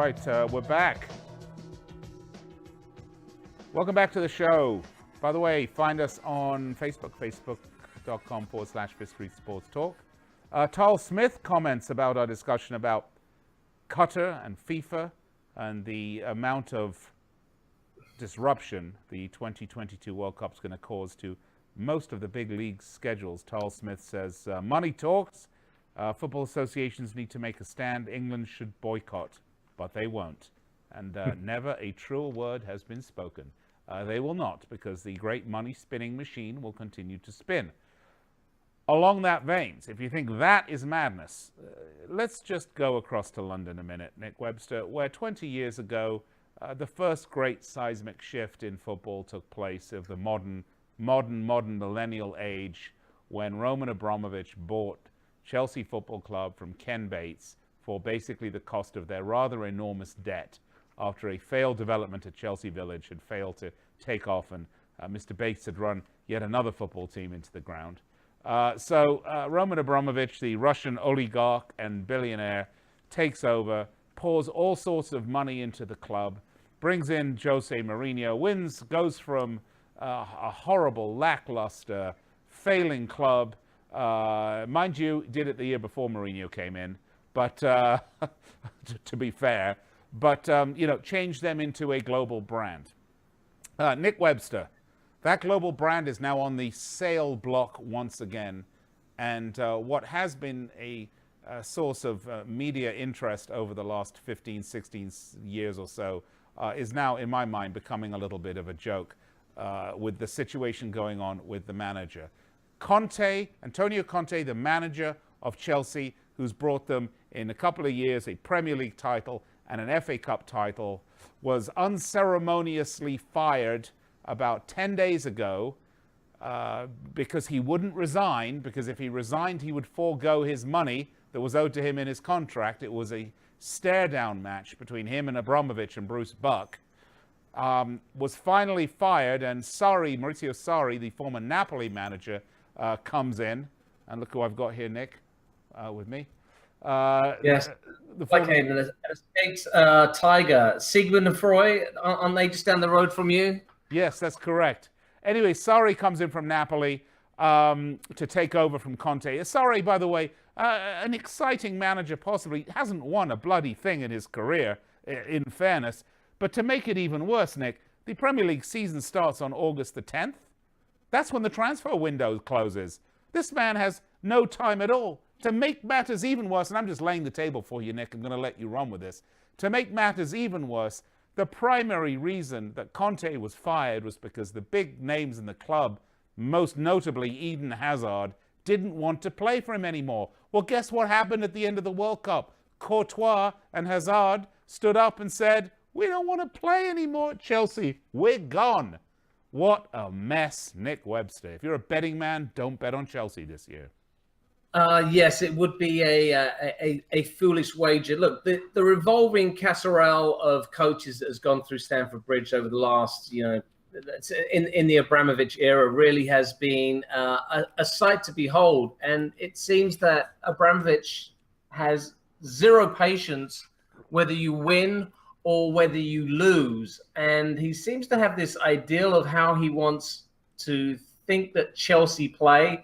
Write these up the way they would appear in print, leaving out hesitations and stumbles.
right, we're back. Welcome back to the show. By the way, find us on Facebook, facebook.com/Fifth Street Sports Talk. Tal Smith comments about our discussion about Qatar and FIFA and the amount of disruption the 2022 World Cup's going to cause to most of the big league schedules. Tal Smith says, money talks. Football associations need to make a stand. England should boycott, but they won't. And never a truer word has been spoken. They will not, because the great money-spinning machine will continue to spin. Along that veins, if you think that is madness, let's just go across to London a minute, Nick Webster, where 20 years ago, the first great seismic shift in football took place of the modern millennial age, when Roman Abramovich bought Chelsea Football Club from Ken Bates for basically the cost of their rather enormous debt after a failed development at Chelsea Village had failed to take off, and Mr. Bates had run yet another football team into the ground. So Roman Abramovich, the Russian oligarch and billionaire, takes over, pours all sorts of money into the club, brings in Jose Mourinho, goes from a horrible, lackluster, failing club. Mind you, did it the year before Mourinho came in, but to be fair, but changed them into a global brand. Nick Webster, that global brand is now on the sale block once again, and what has been a source of media interest over the last 15, 16 years or so is now, in my mind, becoming a little bit of a joke with the situation going on with the manager. Antonio Conte, the manager of Chelsea, who's brought them in a couple of years a Premier League title and an FA Cup title, was unceremoniously fired about 10 days ago because he wouldn't resign, because if he resigned, he would forego his money that was owed to him in his contract. It was a stare-down match between him and Abramovich and Bruce Buck. Was finally fired, and Maurizio Sarri, the former Napoli manager, comes in. And look who I've got here, Nick, with me. Yes, an escaped tiger. Sigmund and Freud, aren't they just down the road from you? Yes, that's correct. Anyway, Sarri comes in from Napoli to take over from Conte. Sarri, by the way, an exciting manager, possibly hasn't won a bloody thing in his career, in fairness. But to make it even worse, Nick, the Premier League season starts on August the 10th. That's when the transfer window closes. This man has no time at all. To make matters even worse, and I'm just laying the table for you, Nick, I'm going to let you run with this. To make matters even worse, the primary reason that Conte was fired was because the big names in the club, most notably Eden Hazard, didn't want to play for him anymore. Well, guess what happened at the end of the World Cup? Courtois and Hazard stood up and said, we don't want to play anymore at Chelsea. We're gone. What a mess, Nick Webster. If you're a betting man, don't bet on Chelsea this year. Yes, it would be a foolish wager. Look, the revolving casserole of coaches that has gone through Stamford Bridge over the last, in the Abramovich era really has been a sight to behold. And it seems that Abramovich has zero patience whether you win or whether you lose. And he seems to have this ideal of how he wants to think that Chelsea play.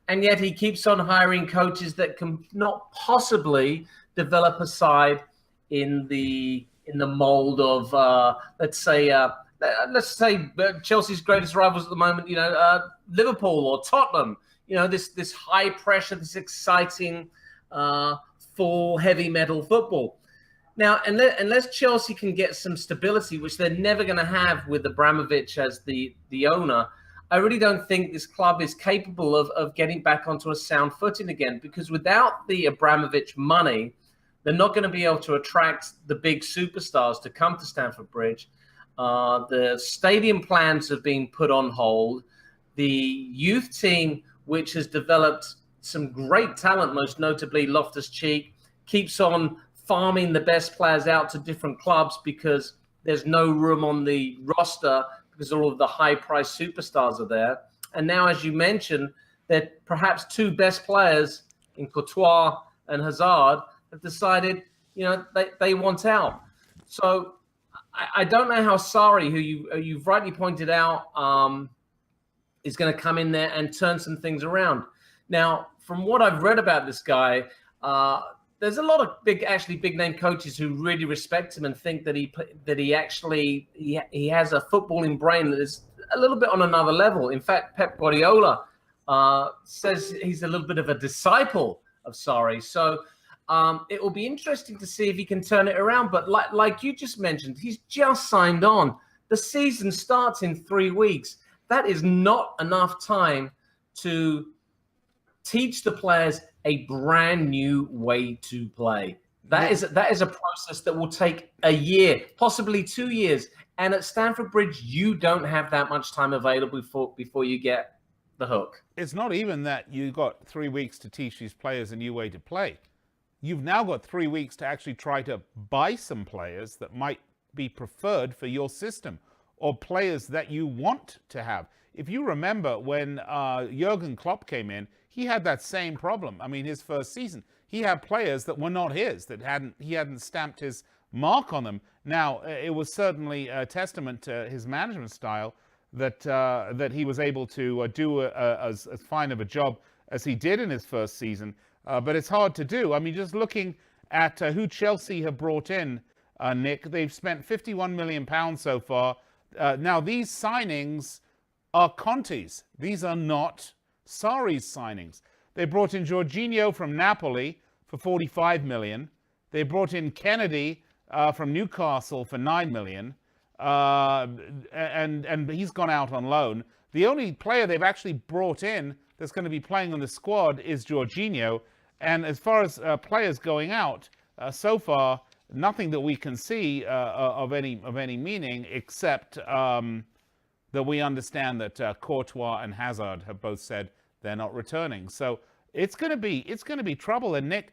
And yet he keeps on hiring coaches that can not possibly develop a side in the mold of, let's say Chelsea's greatest rivals at the moment, Liverpool or Tottenham. This high pressure, this exciting, full heavy metal football. Now, unless Chelsea can get some stability, which they're never going to have with Abramovich as the owner, I really don't think this club is capable of getting back onto a sound footing again, because without the Abramovich money, they're not going to be able to attract the big superstars to come to Stamford Bridge. The stadium plans have been put on hold. The youth team, which has developed some great talent, most notably Loftus-Cheek, keeps on farming the best players out to different clubs because there's no room on the roster because all of the high-priced superstars are there. And now, as you mentioned, that perhaps two best players in Courtois and Hazard have decided, they want out. So I don't know how Sarri, who you've rightly pointed out, is going to come in there and turn some things around. Now, from what I've read about this guy, there's a lot of big name coaches who really respect him and think that he has a footballing brain that is a little bit on another level. In fact, Pep Guardiola says he's a little bit of a disciple of Sarri. So it will be interesting to see if he can turn it around. But like you just mentioned, he's just signed on. The season starts in 3 weeks. That is not enough time to teach the players a brand new way to play. That is a process that will take a year, possibly 2 years. And at Stamford Bridge, you don't have that much time available before you get the hook. It's not even that you got 3 weeks to teach these players a new way to play. You've now got 3 weeks to actually try to buy some players that might be preferred for your system, or players that you want to have. If you remember when Jurgen Klopp came in, he had that same problem. I mean, his first season, he had players that were not his, that he hadn't stamped his mark on them. Now, it was certainly a testament to his management style that he was able to do as fine of a job as he did in his first season. But it's hard to do. I mean, just looking at who Chelsea have brought in, Nick, they've spent £51 million so far. Now, these signings are Conte's. These are not Sarri's signings. They brought in Jorginho from Napoli for 45 million. They brought in Kennedy from Newcastle for 9 million. And he's gone out on loan. The only player they've actually brought in that's going to be playing on the squad is Jorginho. And as far as players going out, so far, nothing that we can see of any meaning, except that we understand that Courtois and Hazard have both said they're not returning. So it's going to be trouble. And Nick,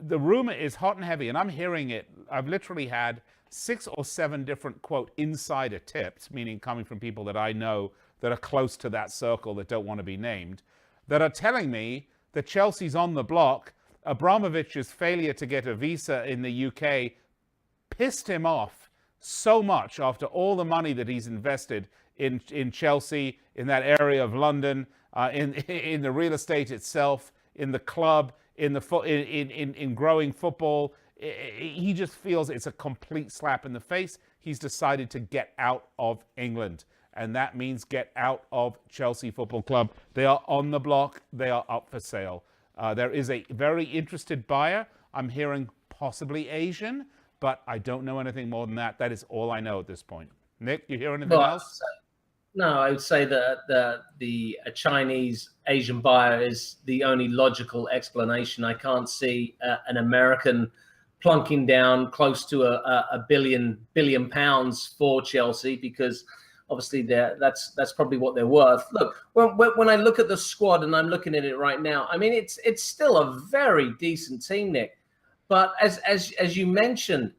the rumor is hot and heavy, and I'm hearing it. I've literally had 6 or 7 different, quote, insider tips, meaning coming from people that I know that are close to that circle that don't want to be named, that are telling me that Chelsea's on the block. Abramovich's failure to get a visa in the UK pissed him off so much after all the money that he's invested in Chelsea, in that area of London, in the real estate itself, in the club, in growing football. He just feels it's a complete slap in the face. He's decided to get out of England, and that means get out of Chelsea Football Club. They are on the block. They are up for sale. There is a very interested buyer. I'm hearing possibly Asian, but I don't know anything more than that. That is all I know at this point. Nick, you hear anything else? No, I would say that a Chinese Asian buyer is the only logical explanation. I can't see an American plunking down close to a billion pounds for Chelsea, because obviously that's probably what they're worth. Look, when I look at the squad, and I'm looking at it right now, I mean it's still a very decent team, Nick. But as you mentioned,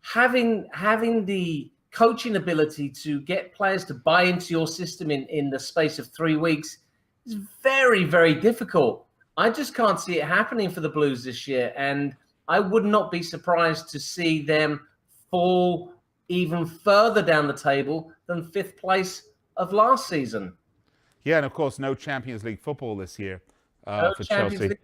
having the coaching ability to get players to buy into your system in the space of 3 weeks is very, very difficult. I just can't see it happening for the Blues this year, and I would not be surprised to see them fall even further down the table than 5th place of last season. Yeah, and of course, no Champions League football this year for Chelsea.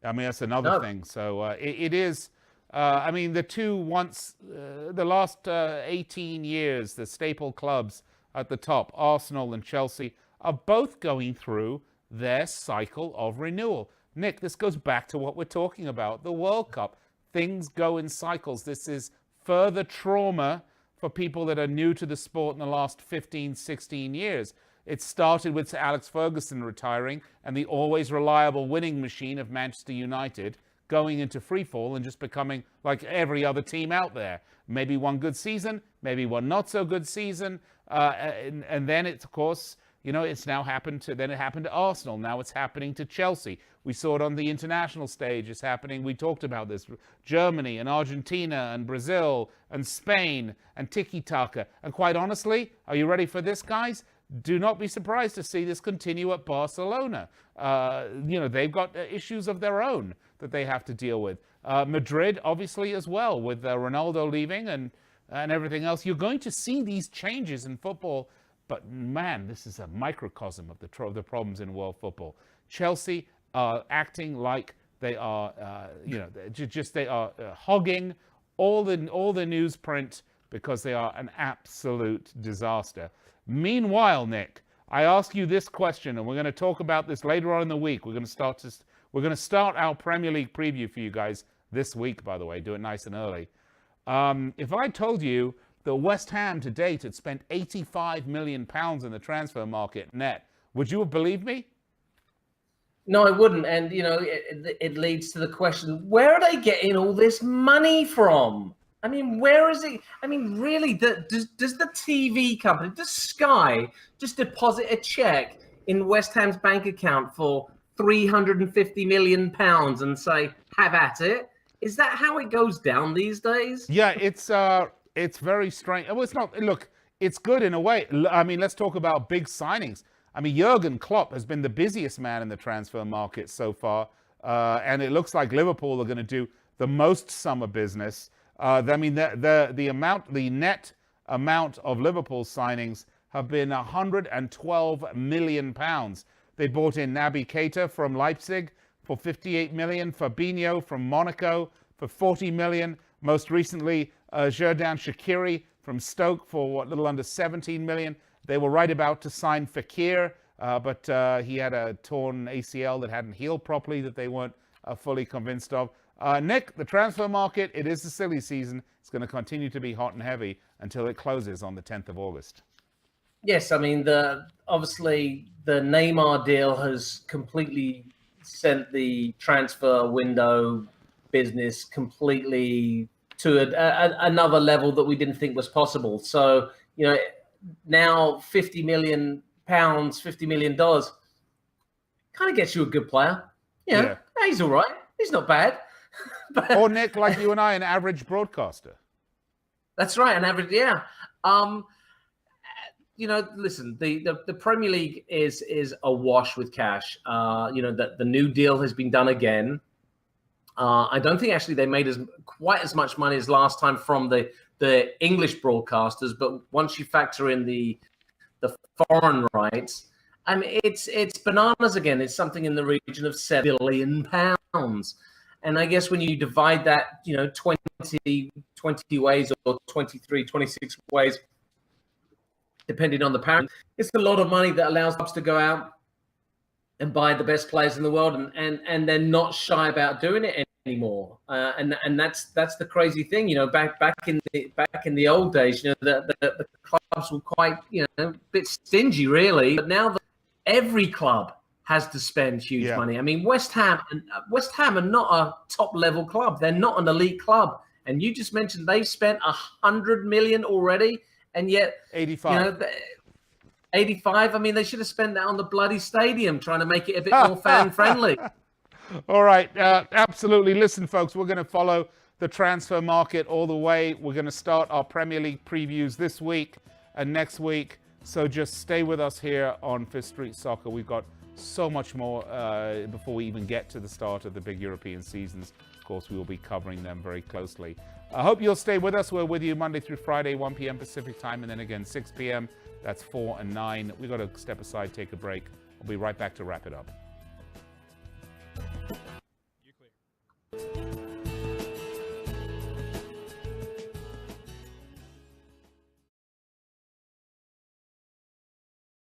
I mean, that's another thing. So it is. I mean, the last 18 years, the staple clubs at the top, Arsenal and Chelsea, are both going through their cycle of renewal. Nick, this goes back to what we're talking about, the World Cup. Things go in cycles. This is further trauma for people that are new to the sport in the last 15, 16 years. It started with Sir Alex Ferguson retiring and the always reliable winning machine of Manchester United going into freefall and just becoming like every other team out there. Maybe one good season, maybe one not so good season. And then it's, of course, you know, it's now happened to Arsenal. Now it's happening to Chelsea. We saw it on the international stage. It's happening. We talked about this. Germany and Argentina and Brazil and Spain and tiki-taka. And quite honestly, are you ready for this, guys? do not be surprised to see this continue at Barcelona. They've got issues of their own that they have to deal with. Madrid, obviously, as well, with Ronaldo leaving and everything else. You're going to see these changes in football, but man, this is a microcosm of the problems in world football. Chelsea are acting like they are, they are hogging all the newsprint because they are an absolute disaster. Meanwhile, Nick, I ask you this question, and we're going to talk about this later on in the week. We're going to start our Premier League preview for you guys this week, by the way. Do it nice and early. If I told you that West Ham to date had spent £85 million in the transfer market net, would you have believed me? No, I wouldn't. And, it leads to the question, where are they getting all this money from? I mean, where is it? I mean, really, does the TV company, does Sky just deposit a check in West Ham's bank account for £350 million and say, have at it? Is that how it goes down these days? Yeah, it's very strange. Well, it's not. Look, it's good in a way. I mean, let's talk about big signings. I mean, Jurgen Klopp has been the busiest man in the transfer market so far, and it looks like Liverpool are going to do the most summer business. I mean, the net amount of Liverpool signings have been £112 million. They bought in Naby Keita from Leipzig for 58 million, Fabinho from Monaco for 40 million. Most recently, Xherdan Shaqiri from Stoke for a little under 17 million. They were right about to sign Fekir, but he had a torn ACL that hadn't healed properly that they weren't fully convinced of. Nick, the transfer market, it is the silly season. It's going to continue to be hot and heavy until it closes on the 10th of August. Yes, I mean, obviously the Neymar deal has completely sent the transfer window business completely to another level that we didn't think was possible. So, now £50 million, $50 million kind of gets you a good player. Yeah, he's all right. He's not bad. Or Nick, like you and I, an average broadcaster. That's right, an average, yeah. Listen, the Premier League is awash with cash. The new deal has been done again. I don't think actually they made quite as much money as last time from the English broadcasters, but once you factor in the foreign rights, I mean, it's bananas again. It's something in the region of £7 billion. And I guess when you divide that, 20 ways or 23, 26 ways, depending on the parent, it's a lot of money that allows clubs to go out and buy the best players in the world, and they're not shy about doing it anymore. And that's the crazy thing, back in the old days, the clubs were quite, a bit stingy really, but now every club has to spend huge money. I mean, West Ham are not a top level club. They're not an elite club. And you just mentioned they've spent 100 million already, and yet 85. 85. I mean, they should have spent that on the bloody stadium, trying to make it a bit more fan friendly. All right, absolutely. Listen, folks, we're going to follow the transfer market all the way. We're going to start our Premier League previews this week and next week. So just stay with us here on Fifth Street Soccer. We've got so much more before we even get to the start of the big European seasons. Of course, we will be covering them very closely. I hope you'll stay with us. We're with you Monday through Friday, 1 p.m. Pacific time, and then again 6 p.m. That's 4 and 9. We've got to step aside, take a break. I'll be right back to wrap it up.